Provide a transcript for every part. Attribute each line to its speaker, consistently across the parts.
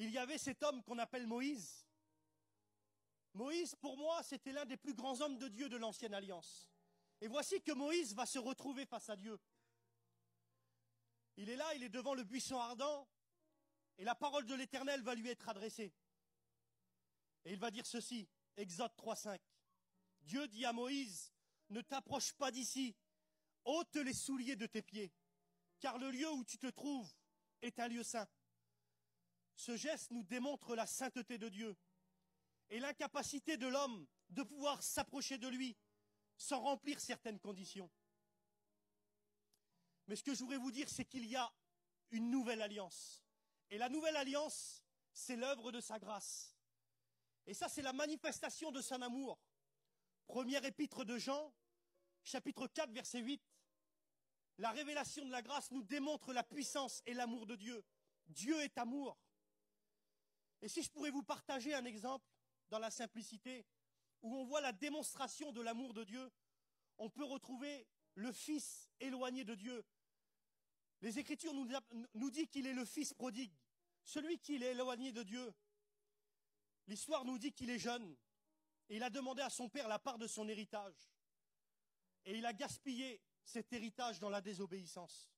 Speaker 1: il y avait cet homme qu'on appelle Moïse. Moïse, pour moi, c'était l'un des plus grands hommes de Dieu de l'ancienne alliance. Et voici que Moïse va se retrouver face à Dieu. Il est là, il est devant le buisson ardent, et la parole de l'Éternel va lui être adressée. Et il va dire ceci, Exode 3,5. Dieu dit à Moïse, ne t'approche pas d'ici, ôte les souliers de tes pieds, car le lieu où tu te trouves est un lieu saint. Ce geste nous démontre la sainteté de Dieu et l'incapacité de l'homme de pouvoir s'approcher de lui sans remplir certaines conditions. Mais ce que je voudrais vous dire, c'est qu'il y a une nouvelle alliance. Et la nouvelle alliance, c'est l'œuvre de sa grâce. Et ça, c'est la manifestation de son amour. Première épître de Jean, chapitre 4, verset 8. La révélation de la grâce nous démontre la puissance et l'amour de Dieu. Dieu est amour. Et si je pourrais vous partager un exemple dans la simplicité, où on voit la démonstration de l'amour de Dieu, on peut retrouver le Fils éloigné de Dieu. Les Écritures nous disent qu'il est le Fils prodigue, celui qui est éloigné de Dieu. L'histoire nous dit qu'il est jeune, et il a demandé à son père la part de son héritage. Et il a gaspillé cet héritage dans la désobéissance.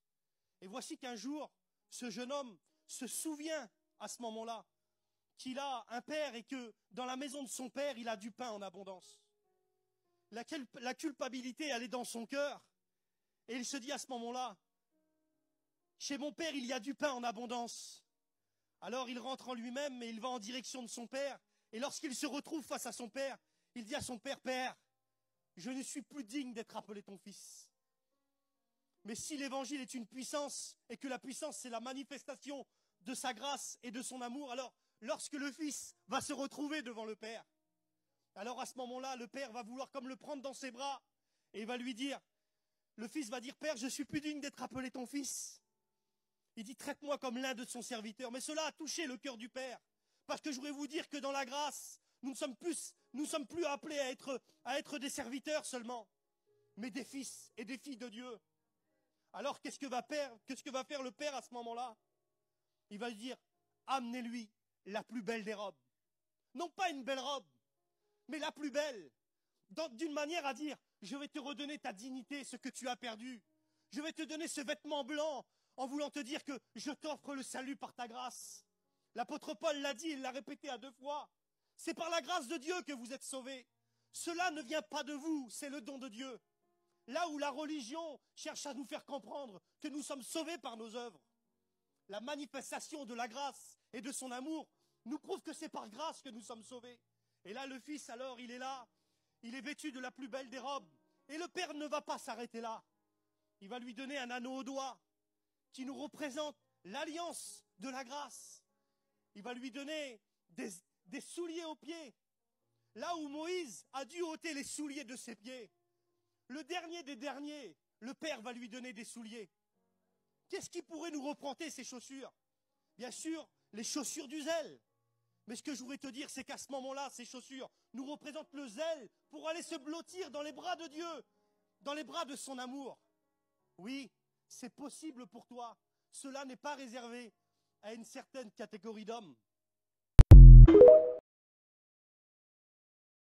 Speaker 1: Et voici qu'un jour, ce jeune homme se souvient à ce moment-là qu'il a un père et que dans la maison de son père, il a du pain en abondance. La culpabilité, elle est dans son cœur. Et il se dit à ce moment-là, chez mon père, il y a du pain en abondance. Alors il rentre en lui-même et il va en direction de son père. Et lorsqu'il se retrouve face à son père, il dit à son père, Père, je ne suis plus digne d'être appelé ton fils. Mais si l'évangile est une puissance et que la puissance c'est la manifestation de sa grâce et de son amour, alors lorsque le fils va se retrouver devant le père, alors à ce moment-là, le père va vouloir comme le prendre dans ses bras et il va lui dire, le fils va dire, Père, je suis plus digne d'être appelé ton fils. Il dit, traite-moi comme l'un de son serviteur. Mais cela a touché le cœur du père. Parce que je voudrais vous dire que dans la grâce, nous ne sommes plus appelés à être des serviteurs seulement, mais des fils et des filles de Dieu. Alors qu'est-ce que va faire le père à ce moment-là? Il va lui dire, amenez-lui la plus belle des robes. Non pas une belle robe, mais la plus belle. D'une manière à dire, je vais te redonner ta dignité, ce que tu as perdu. Je vais te donner ce vêtement blanc en voulant te dire que je t'offre le salut par ta grâce. L'apôtre Paul l'a dit, il l'a répété à 2 fois. C'est par la grâce de Dieu que vous êtes sauvés. Cela ne vient pas de vous, c'est le don de Dieu. Là où la religion cherche à nous faire comprendre que nous sommes sauvés par nos œuvres, la manifestation de la grâce et de son amour nous prouve que c'est par grâce que nous sommes sauvés. Et là, le fils, alors, il est là, il est vêtu de la plus belle des robes. Et le père ne va pas s'arrêter là. Il va lui donner un anneau au doigt qui nous représente l'alliance de la grâce. Il va lui donner des souliers aux pieds. Là où Moïse a dû ôter les souliers de ses pieds, le dernier des derniers, le père va lui donner des souliers. Qu'est-ce qui pourrait nous représenter ces chaussures? Bien sûr, les chaussures du zèle. Mais ce que je voudrais te dire, c'est qu'à ce moment-là, ces chaussures nous représentent le zèle pour aller se blottir dans les bras de Dieu, dans les bras de son amour. Oui, c'est possible pour toi. Cela n'est pas réservé à une certaine catégorie d'hommes.